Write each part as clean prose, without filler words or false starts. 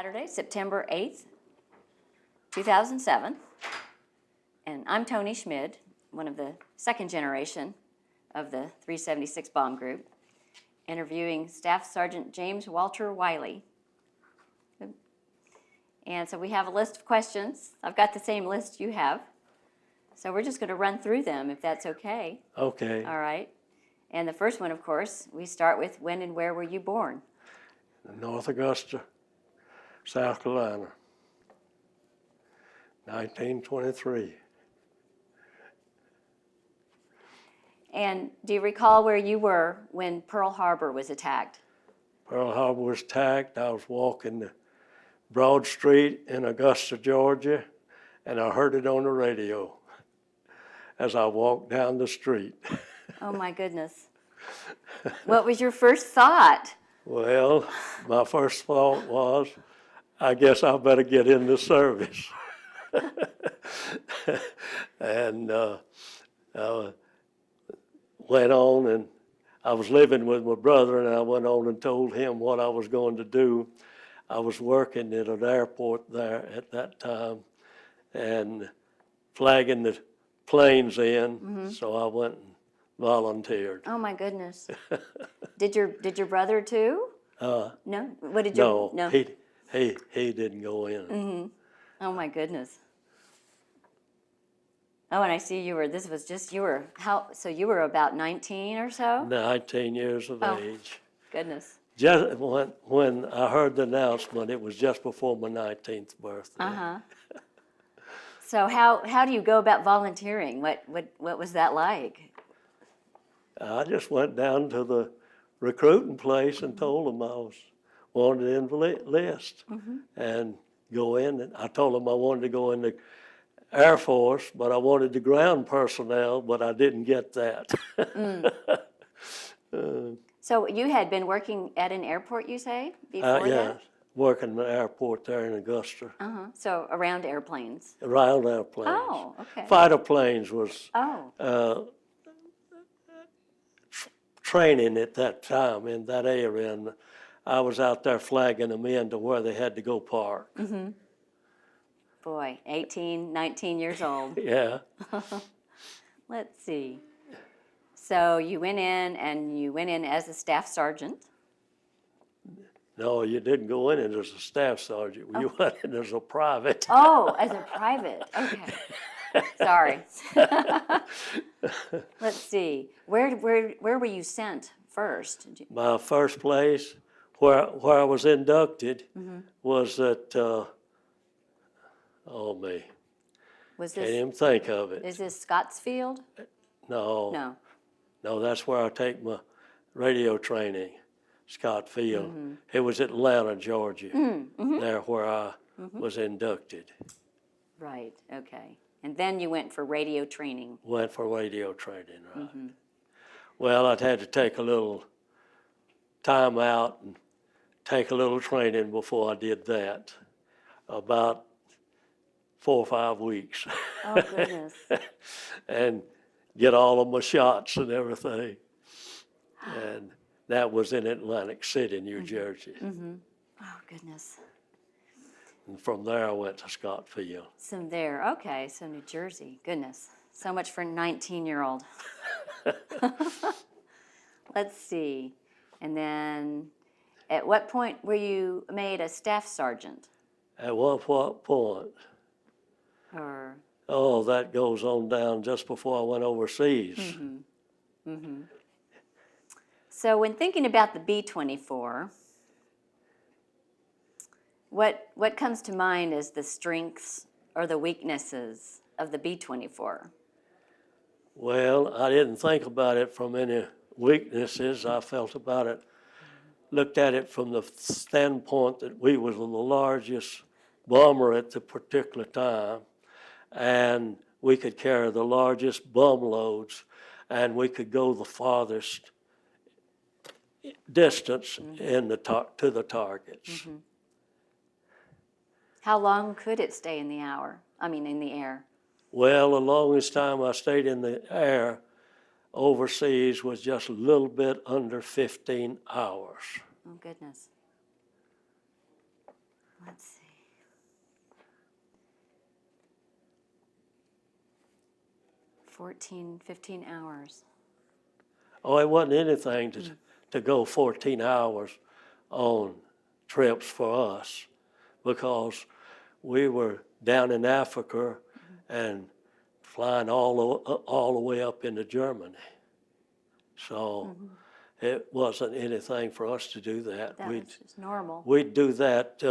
Saturday, September 8th, 2007. And I'm Tony Schmid, one of the second generation of the 376 Bomb Group, interviewing Staff Sergeant James Walter Wiley. And so we have a list of questions. I've got the same list you have. So we're just going to run through them, if that's okay. Okay. All right. And the first one, of course, we start with when and where were you born? North Augusta, South Carolina, 1923. And do you recall where you were when Pearl Harbor was attacked? Pearl Harbor was attacked. I was walking the Broad Street in Augusta, Georgia, and I heard it on the radio as I walked down the street. Oh, my goodness. What was your first thought? Well, my first thought was, I guess I better get in the service. And I went on, and I was living with my brother, and I went on and told him what I was going to do. I was working at an airport there at that time and flagging the planes in, so I went and volunteered. Oh, my goodness. Did your brother too? No? What did you? No, he didn't go in. Mm-hmm. Oh, my goodness. Oh, and I see you were, so you were about 19 or so? 19 years of age. Goodness. Just when I heard the announcement, it was just before my 19th birthday. Uh-huh. So how do you go about volunteering? What was that like? I just went down to the recruiting place and told them I wanted to enlist and go in. And I told them I wanted to go in the Air Force, but I wanted the ground personnel, but I didn't get that. So you had been working at an airport, you say, before Yeah, that? working in the airport there in Augusta. Uh-huh. So around airplanes. Around airplanes. Oh, okay. Fighter planes was Oh. training at that time in that area, and I was out there flagging them in to where they had to go park. Mm-hmm. Boy, 18, 19 years old. Yeah. Let's see. So you went in as a staff sergeant. No, you didn't go in as a staff sergeant. You went in as a private. Oh, as a private. Okay. Sorry. Let's see. Where were you sent first? My first place where I was inducted was at, Was can't this even think of it. is this Scottsfield? No, No. that's where I take my radio training, Scott Field. It was Atlanta, Georgia, there where I was inducted. Right. Okay. And then you went for radio training. Went for radio training, right. Well, I'd had to take a little time out and take a little training before I did that, about 4 or 5 weeks. Oh, goodness. And get all of my shots and everything. And that was in Atlantic City, New Jersey. Oh, goodness. And from there I went to Scottsfield. So there. Okay. So New Jersey. Goodness. So much for a 19-year-old. Let's see. And then at what point were you made a staff sergeant? At what point? Or Oh, that goes on down just before I went overseas. so when thinking about the B-24, what comes to mind as the strengths or the weaknesses of the B-24? Well, I didn't think about it from any weaknesses. I felt about it, looked at it from the standpoint that we was the largest bomber at the particular time, and we could carry the largest bomb loads, and we could go the farthest distance in to the targets. How long could it stay in the air? Well, the longest time I stayed in the air overseas was just a little bit under 15 hours. Oh, goodness. let's see. 14, 15 hours. Oh, it wasn't anything to go 14 hours on trips for us because we were down in Africa and flying all the way up into Germany. So it wasn't anything for us to do that. That was just normal. We'd do that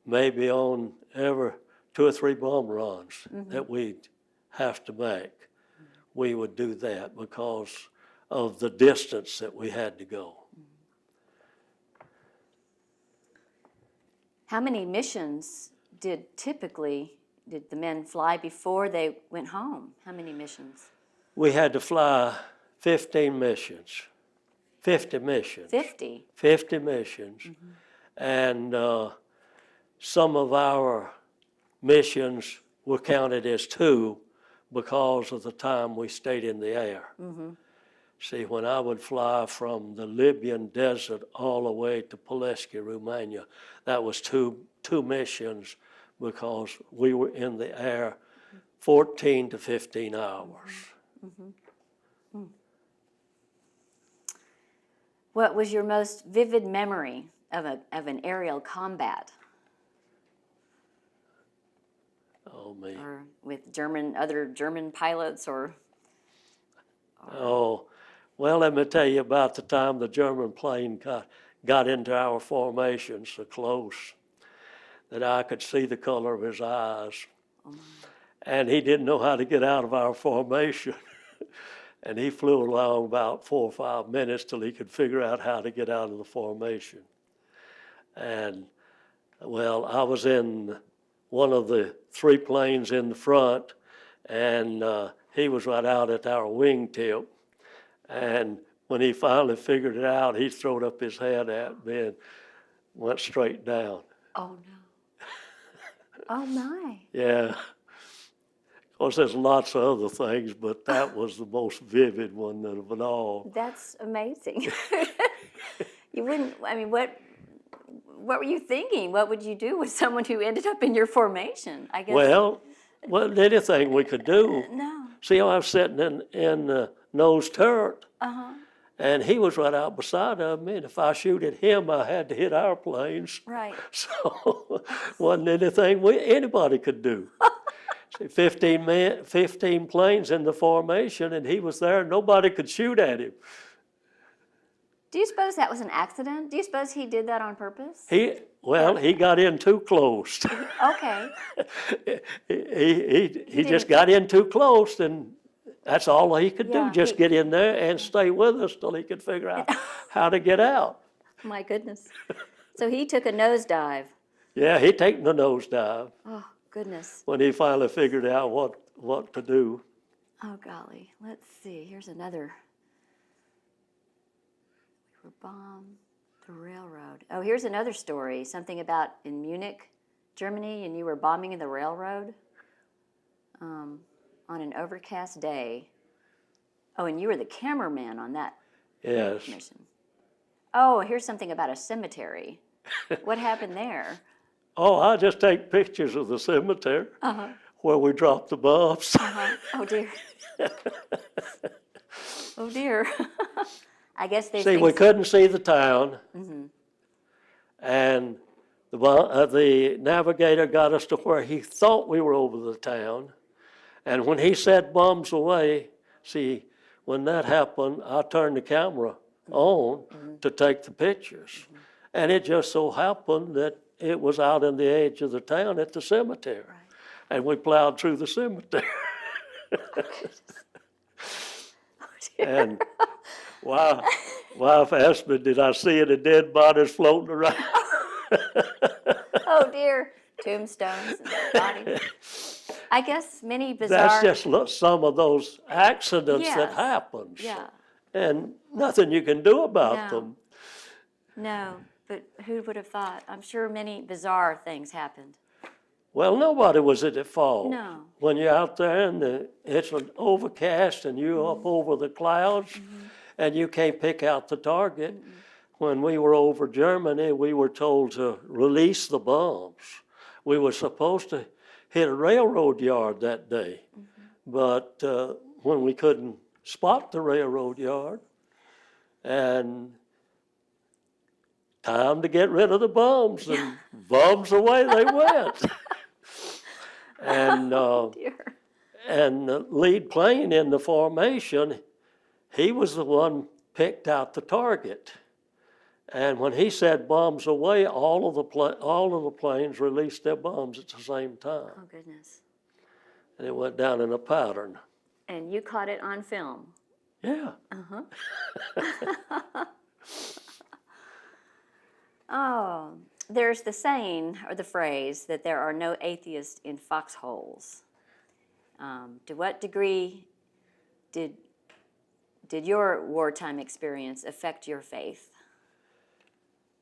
maybe on every 2 or 3 bomb runs that we'd have to make. We would do that because of the distance that we had to go. How many missions did the men fly before they went home? How many missions? We had to fly 15 missions, 50 missions. 50? 50 missions. And some of our missions were counted as 2 because of the time we stayed in the air. See, when I would fly from the Libyan desert all the way to Pulaski, Romania, that was two missions because we were in the air 14 to 15 hours. What was your most vivid memory of an aerial combat? Oh, me. Or with other German pilots or? Oh, well, let me tell you about the time the German plane got into our formation so close that I could see the color of his eyes. And he didn't know how to get out of our formation. And he flew along about 4 or 5 minutes till he could figure out how to get out of the formation. And, well, I was in one of the 3 planes in the front, and he was right out at our wingtip. And when he finally figured it out, he throwed up his head at me and went straight down. Oh, no. Oh, my. Yeah. Of course, there's lots of other things, but that was the most vivid one of it all. That's amazing. You wouldn't, I mean, what were you thinking? What would you do with someone who ended up in your formation? I guess. Well, wasn't anything we could do. No. See, I was sitting in the nose turret, Uh-huh. and he was right out beside of me, and if I shoot at him, I had to hit our planes. Right. So wasn't anything anybody could do. See, 15 planes in the formation, and he was there. Nobody could shoot at him. Do you suppose that was an accident? Do you suppose he did that on purpose? He got in too close. Okay. he just got in too close, and that's all he could Yeah, do, just get in there and stay with us till he could figure out how to get out. My goodness. So he took a nosedive. Yeah, he'd taken the nosedive Oh, goodness. when he finally figured out what to do. Oh, golly. Let's see. Here's another. We were bombed the railroad. Oh, here's another story. Something about in Munich, Germany, and you were bombing the railroad on an overcast day. Oh, and you were the cameraman on that Yes. mission. Oh, here's something about a cemetery. What happened there? Oh, I just take pictures of the cemetery where we dropped the bombs. Oh, dear. Oh, dear. I guess they See, we couldn't see the town, and the navigator got us to where he thought we were over the town, and when he said bombs away, see, when that happened, I turned the camera on to take the pictures, and it just so happened that it was out in the edge of the town at the cemetery, and we plowed through the cemetery. And wife asked me, did I see any dead bodies floating around? Oh, dear. Tombstones and bodies. I guess many bizarre. That's just some of those accidents that Yes. happens. Yeah. And nothing you can do about No. them. No, but who would have thought? I'm sure many bizarre things happened. Well, nobody was at fault. No. When you're out there and it's an overcast and you're up over the clouds and you can't pick out the target, when we were over Germany, we were told to release the bombs. We were supposed to hit a railroad yard that day, but when we couldn't spot the railroad yard, and time to get rid of the bombs, and bombs away they went. And Dear. and the lead plane in the formation, he was the one picked out the target. And when he said bombs away, all of the planes released their bombs at the same time. Oh, goodness. And it went down in a pattern. And you caught it on film. Yeah. Oh, there's the saying or the phrase that there are no atheists in foxholes. To what degree did your wartime experience affect your faith?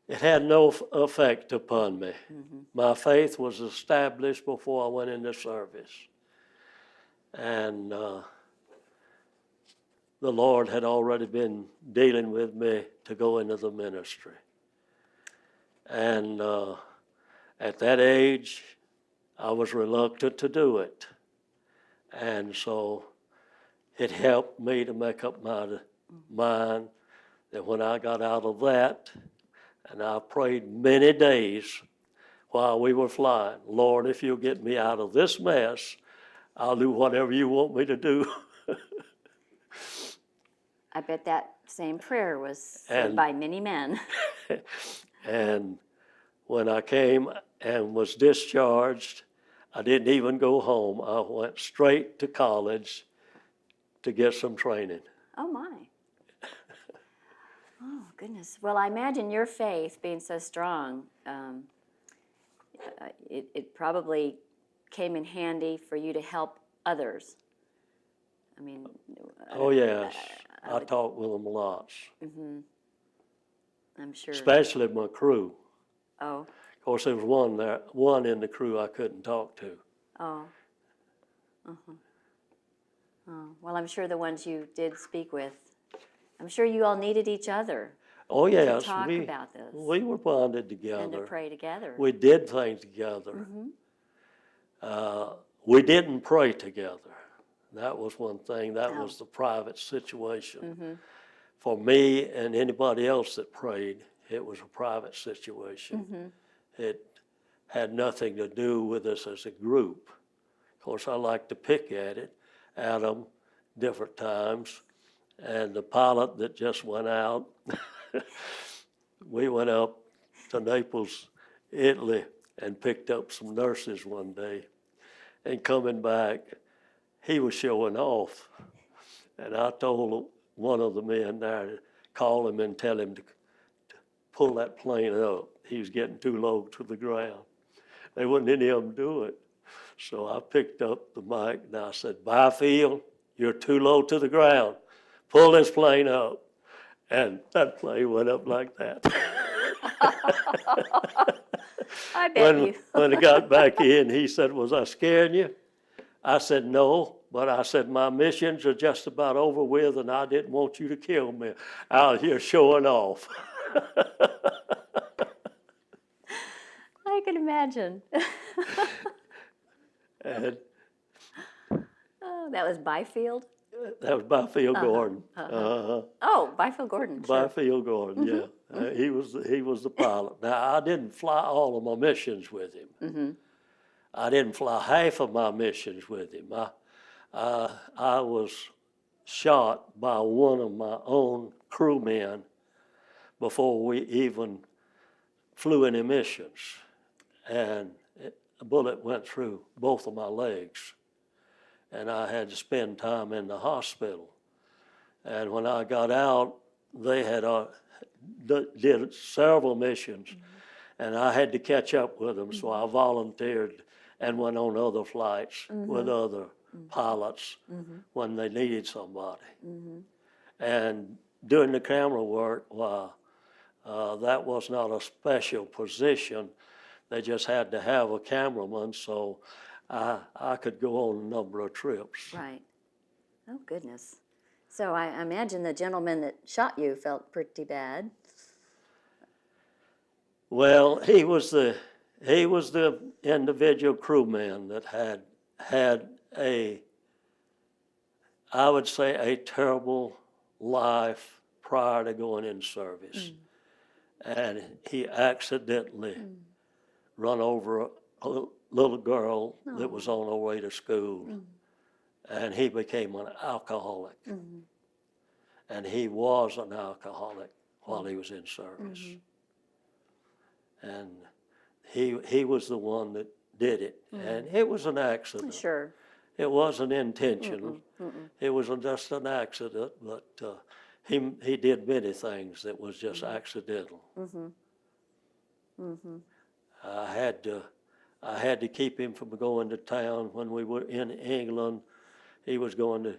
It had no effect upon me. My faith was established before I went into service. And the Lord had already been dealing with me to go into the ministry. And at that age, I was reluctant to do it. And so it helped me to make up my mind that when I got out of that, and I prayed many days while we were flying, Lord, if you'll get me out of this mess, I'll do whatever you want me to do. I bet that same prayer was said And- by many men. And when I came and was discharged, I didn't even go home. I went straight to college to get some training. Oh, my. Oh, goodness. Well, I imagine your faith being so strong, it probably came in handy for you to help others. I mean, Oh, yes. I talked with them lots, I'm sure. especially my crew. Oh, Of course, there was one in the crew I couldn't talk to. oh. Oh, well, I'm sure the ones you did speak with, I'm sure you all needed each other Oh, yes. to talk about this We were bonded and to together. pray together. We did things together. We didn't pray together. That was one thing. That was the private situation. For me and anybody else that prayed, it was a private situation. It had nothing to do with us as a group. Of course, I like to pick at them different times. And the pilot that just went out, we went up to Naples, Italy, and picked up some nurses one day. And coming back, he was showing off. And I told one of the men there to call him and tell him to pull that plane up. He was getting too low to the ground. They wouldn't any of them do it. So I picked up the mic and I said, Byfield, you're too low to the ground. Pull this plane up. And that plane went up like that. I bet you. When it got back in, he said, was I scaring you? I said, no, but I said, my missions are just about over with and I didn't want you to kill me out here showing off. I can imagine. And Oh, that was Byfield? that was Byfield Gordon. Oh, Byfield Gordon. Sure. Byfield Gordon, yeah. He was the pilot. Now, I didn't fly all of my missions with him. I didn't fly half of my missions with him. I was shot by one of my own crewmen before we even flew any missions. And a bullet went through both of my legs. And I had to spend time in the hospital. And when I got out, they had did several missions, and I had to catch up with them. So I volunteered and went on other flights with other pilots when they needed somebody. And doing the camera work, that was not a special position. They just had to have a cameraman, so I could go on a number of trips. Right. Oh, goodness. So I imagine the gentleman that shot you felt pretty bad. Well, he was the individual crewman that had I would say, a terrible life prior to going in service. And he accidentally run over a little girl that was on her way to school. And he became an alcoholic. And he was an alcoholic while he was in service. And he was the one that did it. And it was an accident. Sure. It wasn't intentional. It was just an accident, but he did many things that was just accidental. I had to keep him from going to town when we were in England. He was going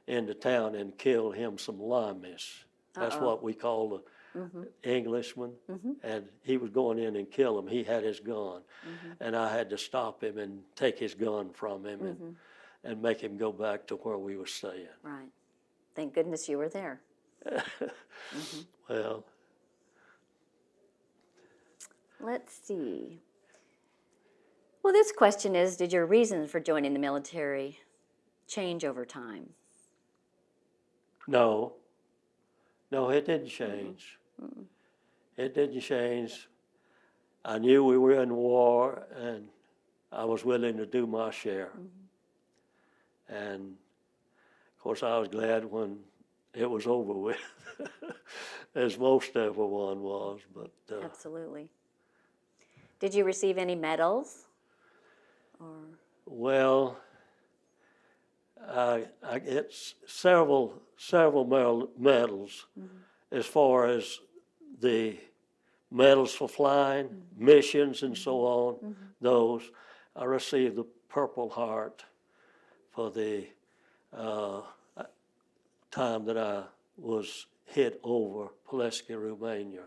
into town and kill him some limeys. That's what we call the Englishman. And he was going in and kill him. He had his gun. And I had to stop him and take his gun from him and make him go back to where we were staying. Right. Thank goodness you were there. Well, Let's see. Well, this question is, did your reasons for joining the military change over time? no, it didn't change. It didn't change. I knew we were in war, and I was willing to do my share. And of course, I was glad when it was over with, as most everyone was. But Absolutely. Did you receive any medals? Or well, I get several medals as far as the medals for flying, missions, and so on. Those I received the Purple Heart for the time that I was hit over Pulaski, Romania,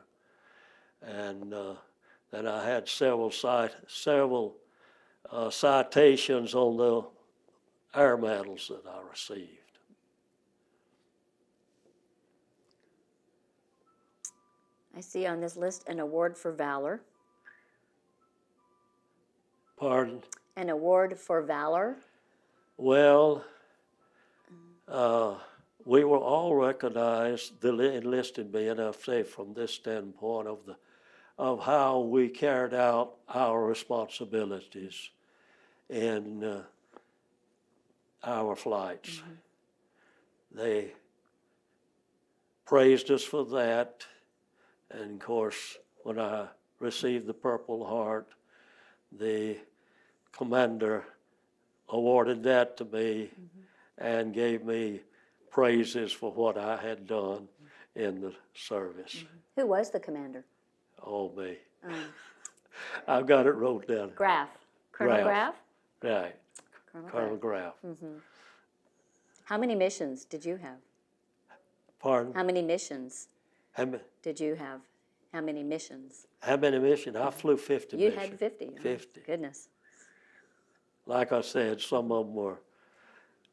and then I had several citations on the air medals that I received. I see on this list an award for valor. Pardon? An award for valor? Well, we were all recognized, the enlisted men, I say from this standpoint of how we carried out our responsibilities in our flights. They praised us for that, and of course, when I received the Purple Heart, the commander awarded that to me and gave me praises for what I had done in the service. Who was the commander? Oh, me. I've got it wrote down. Graf. Colonel Graf. Graf? Right, Colonel Colonel Graf. Graf. How many missions did you have? Pardon? How many missions How ma- did you have? How many missions? how many missions? I flew 50 You missions. had 50. Oh, 50. Goodness. Like I said, some of them were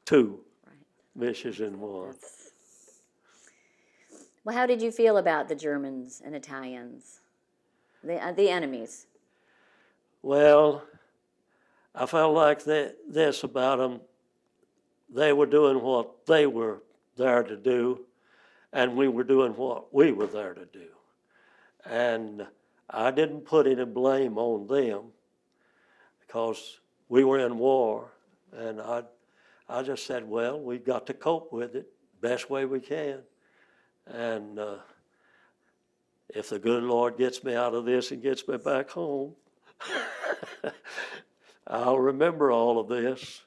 2 Right. missions in one. Well, how did you feel about the Germans and Italians, the enemies? Well, I felt like this about them. They were doing what they were there to do, and we were doing what we were there to do. And I didn't put any blame on them because we were in war, and I just said, well, we've got to cope with it best way we can. And if the good Lord gets me out of this and gets me back home, I'll remember all of this.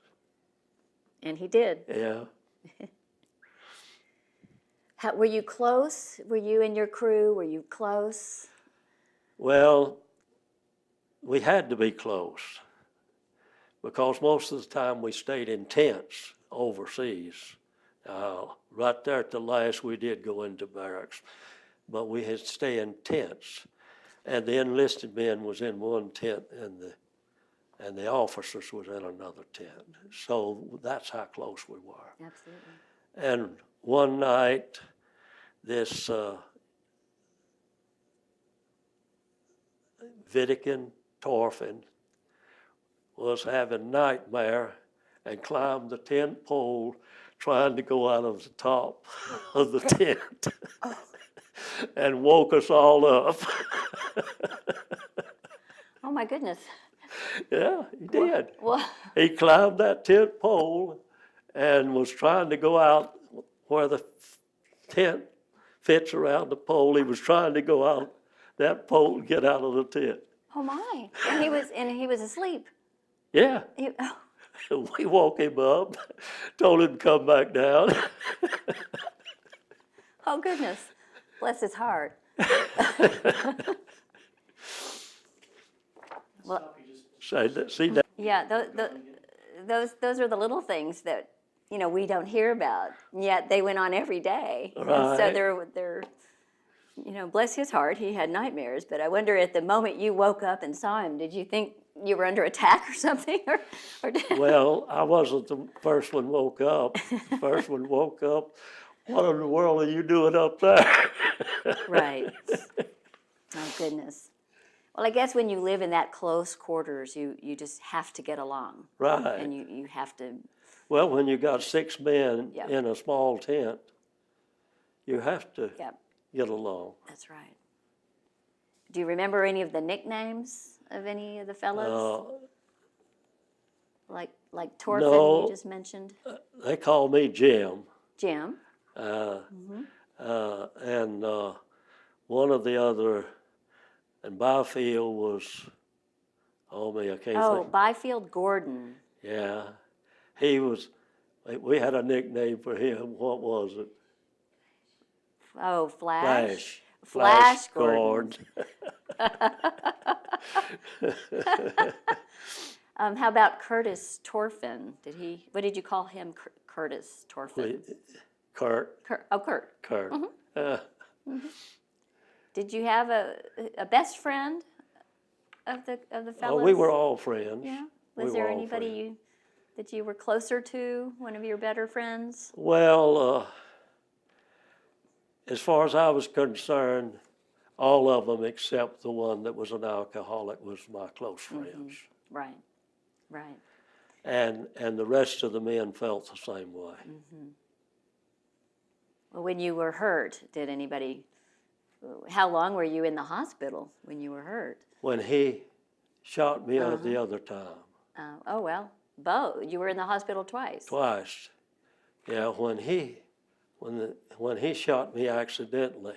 And he did. Yeah. Were you close? Were you and your crew, were you close? Well, we had to be close because most of the time we stayed in tents overseas. Right there at the last, we did go into barracks, but we had to stay in tents. And the enlisted men was in one tent, and the officers was in another tent. So that's how close we were. Absolutely. And one night, this Vidickin Torfin was having nightmare and climbed the tent pole trying to go out of the top of the tent and woke us all up. Oh, my goodness. Yeah, he did. Well, He climbed that tent pole and was trying to go out where the tent fits around the pole. He was trying to go out that pole and get out of the tent. oh, my. And he was asleep. Yeah, Oh, we woke him up, told him to come back down. oh, goodness. Bless his heart. Well, See that? yeah, those are the little things that, you know, we don't hear about, and yet they went on every day. And so Right. they're, you know, bless his heart, he had nightmares, but I wonder at the moment you woke up and saw him, did you think you were under attack or something? Or did, Well, I wasn't the first one woke up. The first one woke up. What in the world are you doing up there? right. Oh, goodness. Well, I guess when you live in that close quarters, you just have to get along. Right. And you have to, Well, when you got 6 men Yep. in a small tent, you have to yeah, get along. that's right. Do you remember any of the nicknames of any of the fellows? Like Torfin, no. you just mentioned? They call me Jim. Jim? And one of the other, and Byfield was, oh me, I can't Oh, think. Byfield Gordon. Yeah, he was, we had a nickname for him. What was it? Oh, Flash. Flash Gordon. Gord. How about Curtis Torfin? What did you call him, Curtis Torfin? Kurt. Kurt. Kurt. Did you have a best friend of the fellows? We were all friends. Yeah. We Was were there all anybody that you were closer to? One of your better friends? Well, as far as I was concerned, all of them except the one that was an alcoholic was my close friends. Right. Right. And the rest of the men felt the same way. Well, when you were hurt, did anybody? How long were you in the hospital when you were hurt? When he shot me out the other time, Oh well, you were in the hospital twice. twice. Yeah, when he shot me accidentally,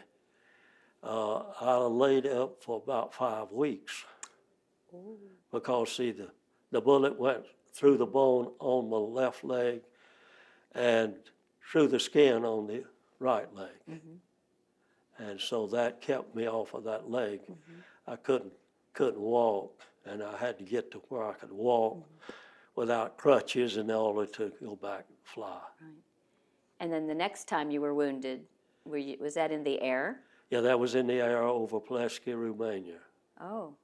I laid up for about 5 weeks. Because see, the bullet went through the bone on my left leg and through the skin on the right leg. And so that kept me off of that leg. I couldn't walk, and I had to get to where I could walk without crutches in order to go back and fly. And then the next time you were wounded, was that in the air? Yeah, that was in the air over Pulaski, Romania. Oh,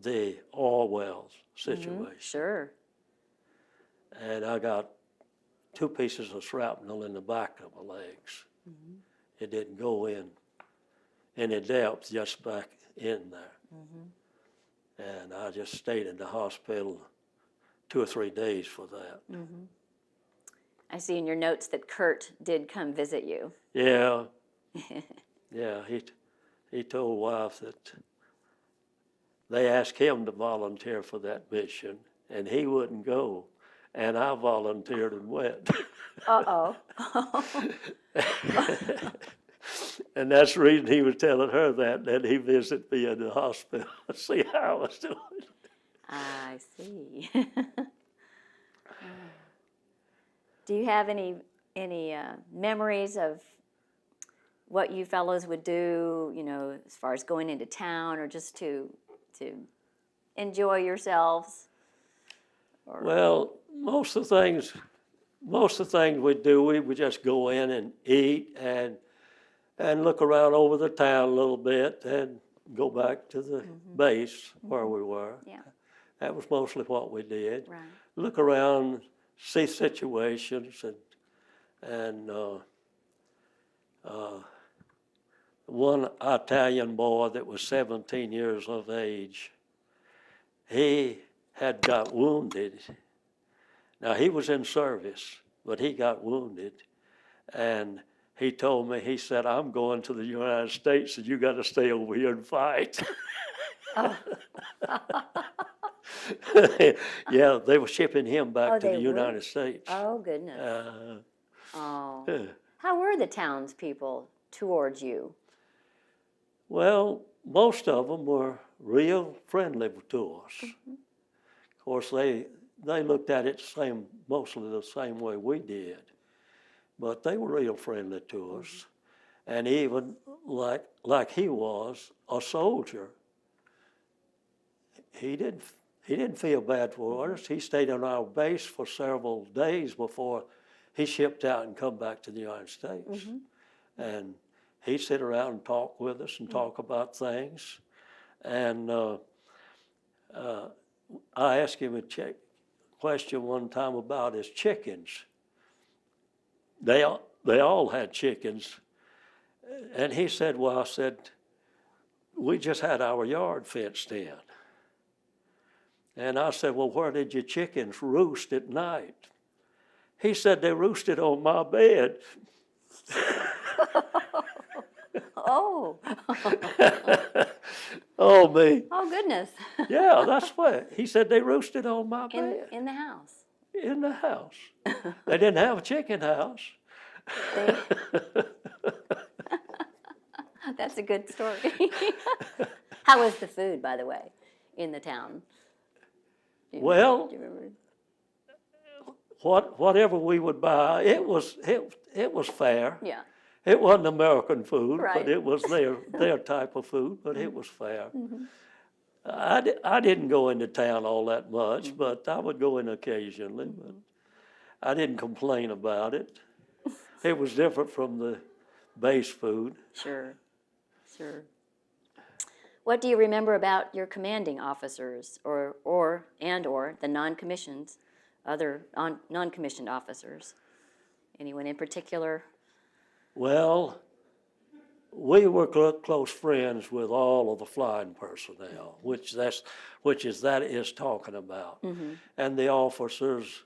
The oil wells situation. sure. And I got 2 pieces of shrapnel in the back of my legs. It didn't go in any depth, just back in there. And I just stayed in the hospital 2 or 3 days for that. I see in your notes that Kurt did come visit you. Yeah, yeah. He told wife that they asked him to volunteer for that mission, and he wouldn't go. And I volunteered and went. Uh-oh. And that's the reason he was telling her that he visited me in the hospital to see how I was doing. I see. Do you have any memories of what you fellows would do, you know, as far as going into town or just to enjoy yourselves? Or, Well, most of the things we do, we would just go in and eat and look around over the town a little bit and go back to the base where we were. yeah, That was mostly what we did. right. Look around, see situations, and one Italian boy that was 17 years of age. He had got wounded. Now, he was in service, but he got wounded. And he told me, he said, I'm going to the United States and you got to stay over here and fight. Oh. Yeah, they were shipping him back Oh, to the they were? United States. Oh, goodness. Uh, Oh. How were the townspeople towards you? well, most of them were real friendly to us. Of course, they looked at it mostly the same way we did, but they were real friendly to us. And even like he was a soldier, he didn't feel bad for us. He stayed on our base for several days before he shipped out and come back to the United States. And he'd sit around and talk with us and talk about things. And I asked him a question one time about his chickens. They all had chickens. And he said, well, I said, we just had our yard fenced in. And I said, well, where did your chickens roost at night? He said, they roosted on my bed. Oh. Oh, me. Oh, goodness. Yeah, that's what. He said, they roosted on my bed In the house. in the house. They didn't have a chicken house. That's a good story. How was the food, by the way, in the town? Well, Do you remember? whatever we would buy, it was fair. Yeah. It wasn't American food, Right. but it was their type of food, but it was fair. I didn't go into town all that much, but I would go in occasionally. But I didn't complain about it. It was different from the base food. Sure. What do you remember about your commanding officers or the non-commissioned officers? Anyone in particular? Well, we were close friends with all of the flying personnel, which is talking about, and the officers.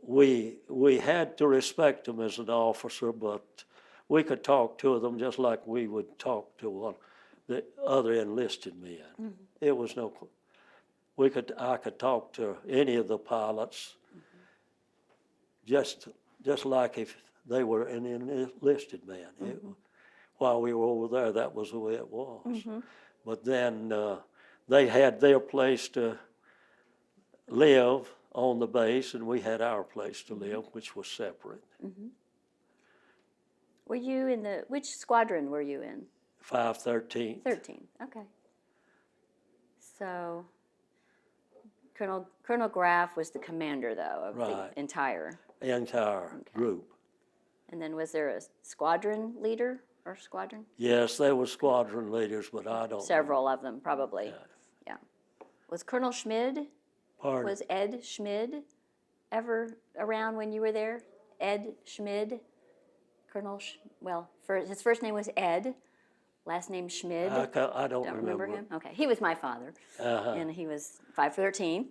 We had to respect them as an officer, but we could talk to them just like we would talk to the other enlisted men. It was no. I could talk to any of the pilots, just like if they were an enlisted man. While we were over there, that was the way it was. But then they had their place to live on the base, and we had our place to live, which was separate. Were you which squadron were you in? 513. 13, okay. So Colonel Graff was the commander, though, of Right. the entire. Group. And then was there a squadron leader or squadron? Yes, there were squadron leaders, but I don't. Several of them, probably. Yeah. Yeah. Was Colonel Schmid, Pardon? was Ed Schmid ever around when you were there? Ed Schmid? His first name was Ed, last name Schmid. I don't Don't remember remember. him? Okay, he was my father, and he was 513.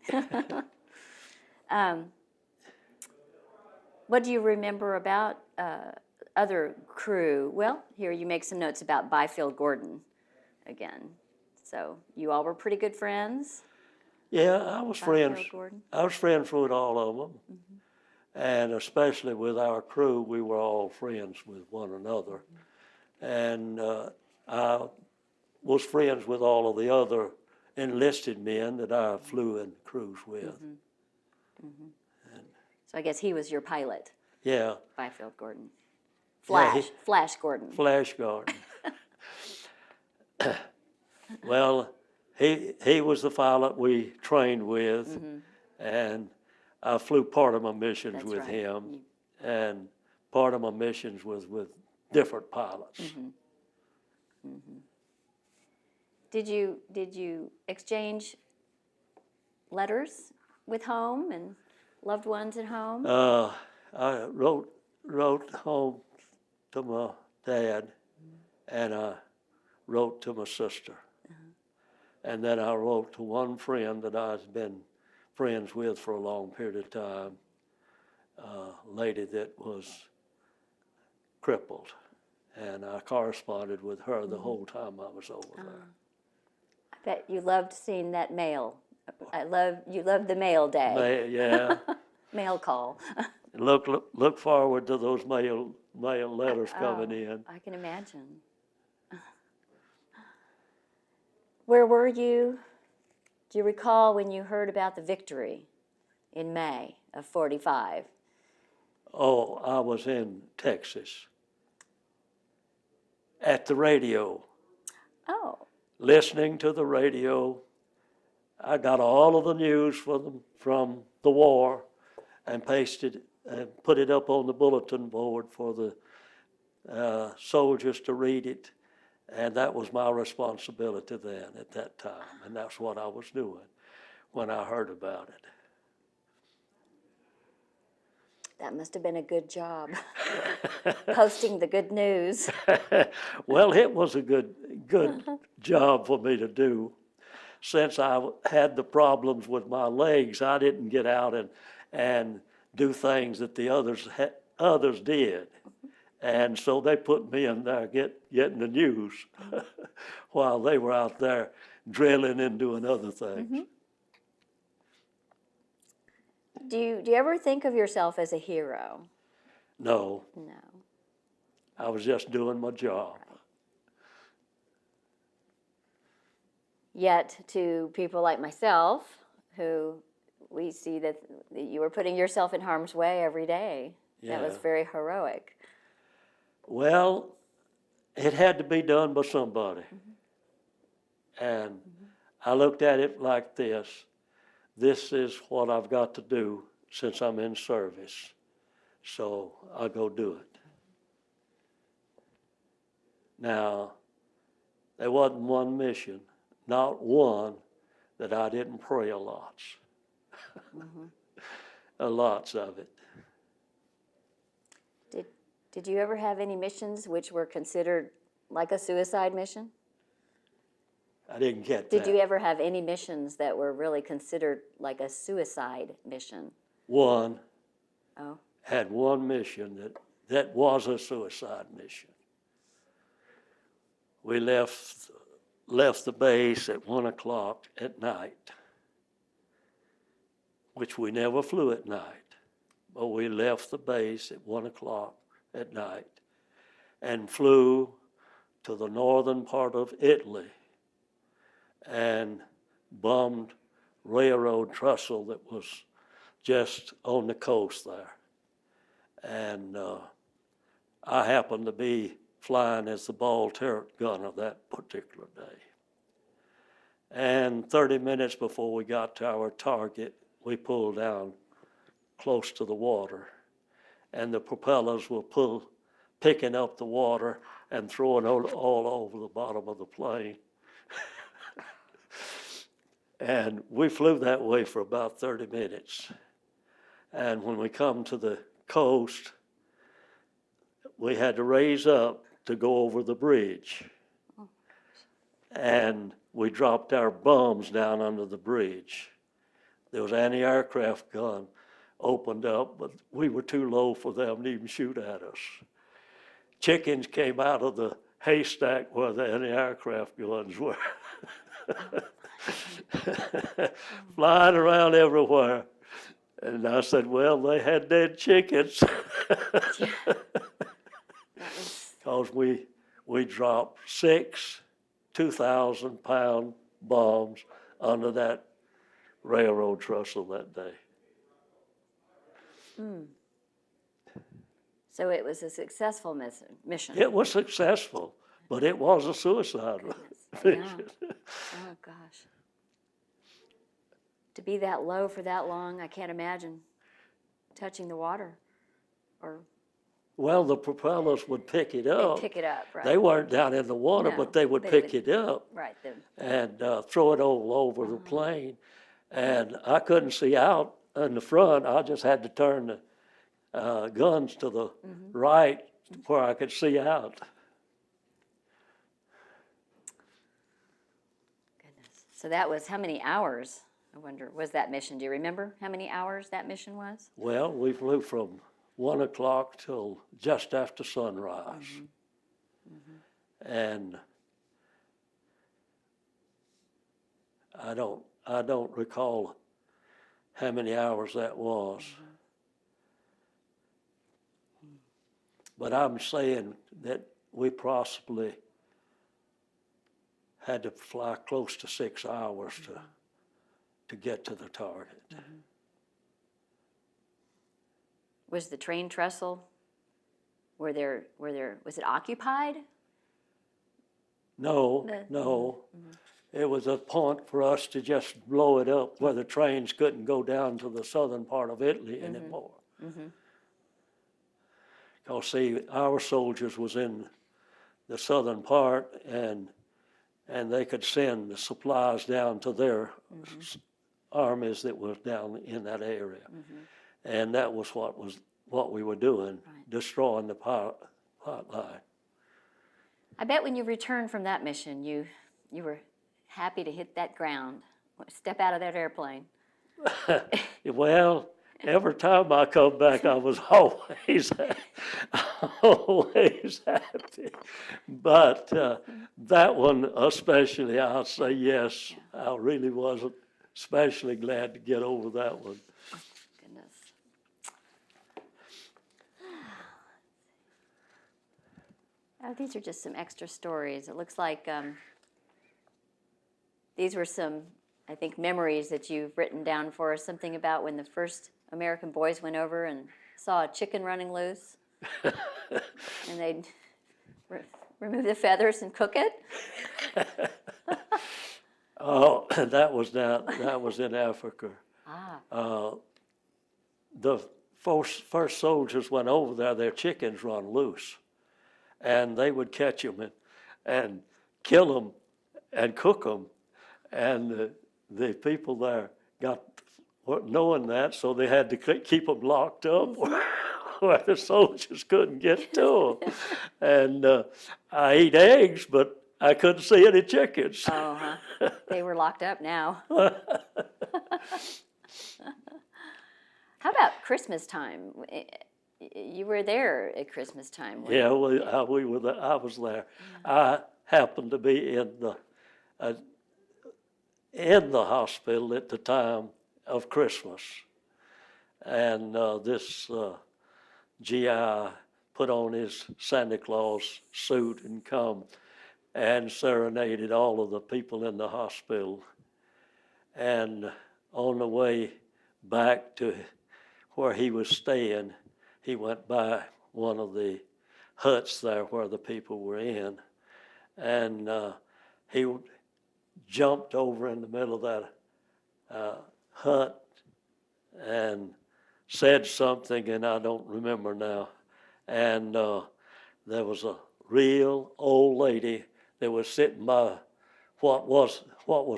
What do you remember about other crew? Well, here you make some notes about Byfield Gordon again. So you all were pretty good friends? Yeah, I was friends. Byfield Gordon? I was friends with all of them, and especially with our crew, we were all friends with one another. And I was friends with all of the other enlisted men that I flew in crews with. So I guess he was your pilot, Yeah, Byfield Gordon. Yeah, Flash Gordon. Flash Gordon. Well, he was the pilot we trained with, and I flew part of my missions That's with right. him, and part of my missions was with different pilots. Did you exchange letters with home and loved ones at home? I wrote home to my Dad, and I wrote to my sister. And then I wrote to one friend that I've been friends with for a long period of time, a lady that was crippled. And I corresponded with her the whole time I was over there. I bet you loved seeing that mail. You loved the mail day. Yeah. Mail call. Look forward to those mail letters coming in. I can imagine. Where were you? Do you recall when you heard about the victory in May of 45? Oh, I was in Texas at the radio, Oh, listening to the radio. I got all of the news from the war and pasted and put it up on the bulletin board for the soldiers to read it. And that was my responsibility then at that time. And that's what I was doing when I heard about it. that must have been a good job, posting the good news. Well, it was a good job for me to do. Since I had the problems with my legs, I didn't get out and do things that the others did. And so they put me in there getting the news while they were out there drilling and doing other things. Do you ever think of yourself as a hero? No, No. I was just doing my job. Yet to people like myself, who we see that you were putting yourself in harm's way every day. That was Yeah. very heroic. Well, it had to be done by somebody. And I looked at it like this. This is what I've got to do since I'm in service. So I'll go do it. Now, there wasn't one mission, not one, that I didn't pray a lot. A lots of it. Did you ever have any missions which were considered like a suicide mission? I didn't get that. Did you ever have any missions that were really considered like a suicide mission? One Oh, had one mission that was a suicide mission. We left the base at 1 o'clock at night, which we never flew at night, but we left the base at 1 o'clock at night and flew to the northern part of Italy and bombed railroad trestle that was just on the coast there. And I happened to be flying as the ball turret gunner that particular day. And 30 minutes before we got to our target, we pulled down close to the water, and the propellers were picking up the water and throwing it all over the bottom of the plane. And we flew that way for about 30 minutes. And when we come to the coast, we had to raise up to go over the bridge. And we dropped our bombs down under the bridge. There was anti-aircraft gun opened up, but we were too low for them to even shoot at us. Chickens came out of the haystack where the anti-aircraft guns were. Flying around everywhere. And I said, well, they had dead chickens. Because we dropped 6 2,000-pound bombs under that railroad trestle that day. so it was a successful mission. It was successful, but it was a suicide mission. Oh, gosh. To be that low for that long, I can't imagine touching the water or Well, the propellers would pick it up. pick it up, right? They weren't down in the water, No, but they would they pick would- it up Right. and throw it all over the plane. And I couldn't see out in the front. I just had to turn the guns to the right where I could see out. Goodness. So that was how many hours, I wonder, was that mission? Do you remember how many hours that mission was? Well, we flew from 1 o'clock till just after sunrise. And I don't recall how many hours that was. But I'm saying that we possibly had to fly close to 6 hours to get to the target. Was the train trestle, was it occupied? No, no. It was a point for us to just blow it up where the trains couldn't go down to the southern part of Italy anymore. Because see, our soldiers was in the southern part, and they could send the supplies down to their armies that was down in that area. And that was what we were doing, destroying the pipeline. I bet when you returned from that mission, you were happy to hit that ground, step out of that airplane. Well, every time I come back, I was always happy. But that one especially, I'll say yes, I really wasn't especially glad to get over that one. Goodness. Oh, these are just some extra stories. It looks like these were some, I think, memories that you've written down for us. Something about when the first American boys went over and saw a chicken running loose, and they'd remove the feathers and cook it. Oh, that was in Africa. The first soldiers went over there, their chickens run loose. And they would catch them and kill them and cook them. And the people there got knowing that, so they had to keep them locked up where the soldiers couldn't get to them. And I ate eggs, but I couldn't see any chickens. Oh, huh. They were locked up now. How about Christmas time? You were there at Christmas time. Yeah, we were there. I was there. I happened to be in the hospital at the time of Christmas, and this GI put on his Santa Claus suit and come and serenaded all of the people in the hospital. And on the way back to where he was staying, he went by one of the huts there where the people were in, and he jumped over in the middle of that hut and said something, and I don't remember now. And there was a real old lady that was sitting by what was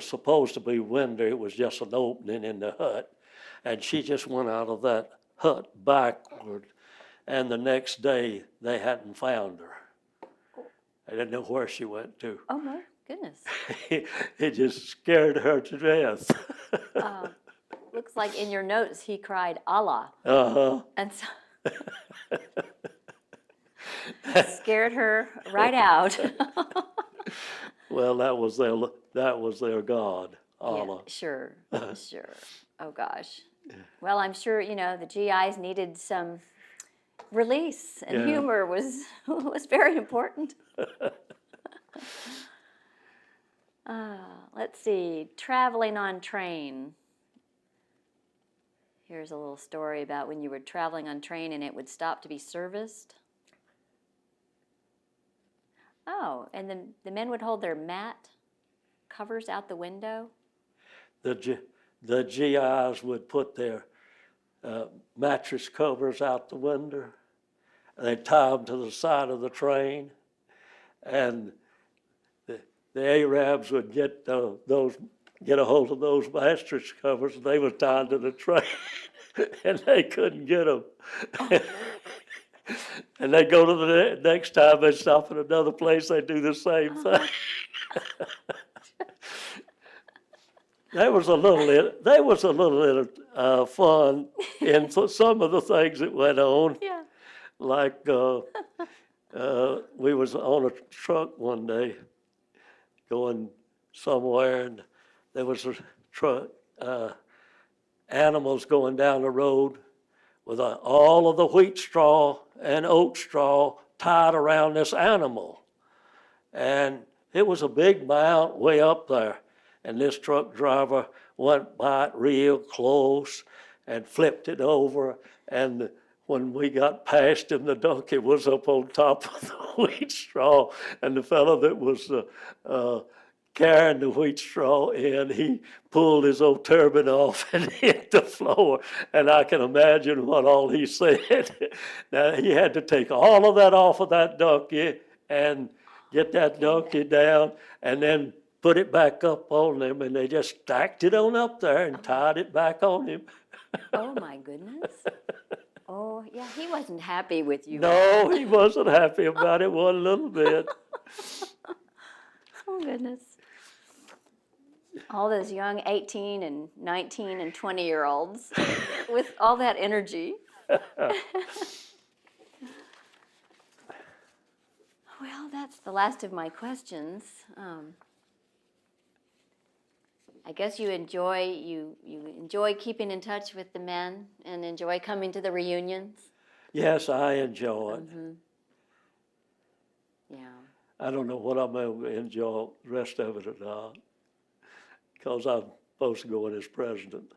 supposed to be window. It was just an opening in the hut, and she just went out of that hut backward. And the next day, they hadn't found her. They didn't know where she went to. Oh, my goodness. It just scared her to death. Looks like in your notes he cried, Allah. Uh-huh. And so scared her right out. Well, that was their God, Allah. Yeah, sure. Oh, gosh. Well, I'm sure, the GIs needed some release, and humor was very important. Let's see, traveling on train. Here's a little story about when you were traveling on train and it would stop to be serviced. Oh, and then the men would hold their mat covers out the window? The GIs would put their mattress covers out the window. They'd tie them to the side of the train, and the Arabs would get a hold of those mattress covers, and they were tied to the train, and they couldn't get them. And they go to the next time they stop at another place, they do the same thing. There was a little fun in some of the things that went on. Yeah. Like, we was on a truck one day going somewhere, and there was a truck, animals going down the road with all of the wheat straw and oat straw tied around this animal. And it was a big mount way up there. And this truck driver went by it real close and flipped it over. And when we got past him, the donkey was up on top of the wheat straw. And the fellow that was carrying the wheat straw in, he pulled his old turban off and hit the floor. And I can imagine what all he said. Now, he had to take all of that off of that donkey and get that donkey down, and then put it back up on him, and they just stacked it on up there and tied it back on him. Oh, my goodness. Oh, yeah, he wasn't happy with you. No, he wasn't happy about it one little bit. Oh, goodness. All those young 18 and 19 and 20-year-olds with all that energy. Well, that's the last of my questions. I guess you enjoy keeping in touch with the men and enjoy coming to the reunions. Yes, I enjoy it. Mm-hmm. Yeah. I don't know what I'm going to enjoy the rest of it or not, because I'm supposed to go in as president.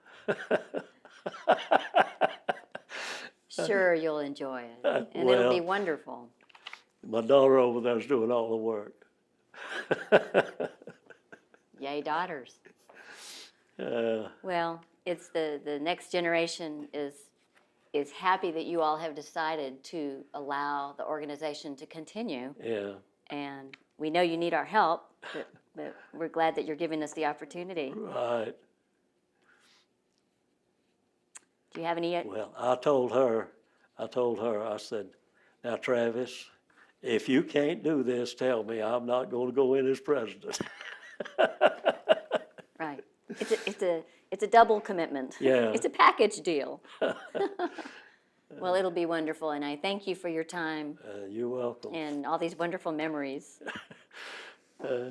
Sure, you'll enjoy it, and it'll be wonderful. My daughter over there is doing all the work. Yay, daughters. Uh, Well, it's the next generation is happy that you all have decided to allow the organization to continue, yeah, and we know you need our help, but we're glad that you're giving us the opportunity. right. Do you have any? Well, I told her, I said, now Travis, if you can't do this, tell me. I'm not going to go in as president. Right. It's a double commitment. Yeah. It's a package deal. Well, it'll be wonderful, and I thank you for your time You're welcome. and all these wonderful memories. Uh,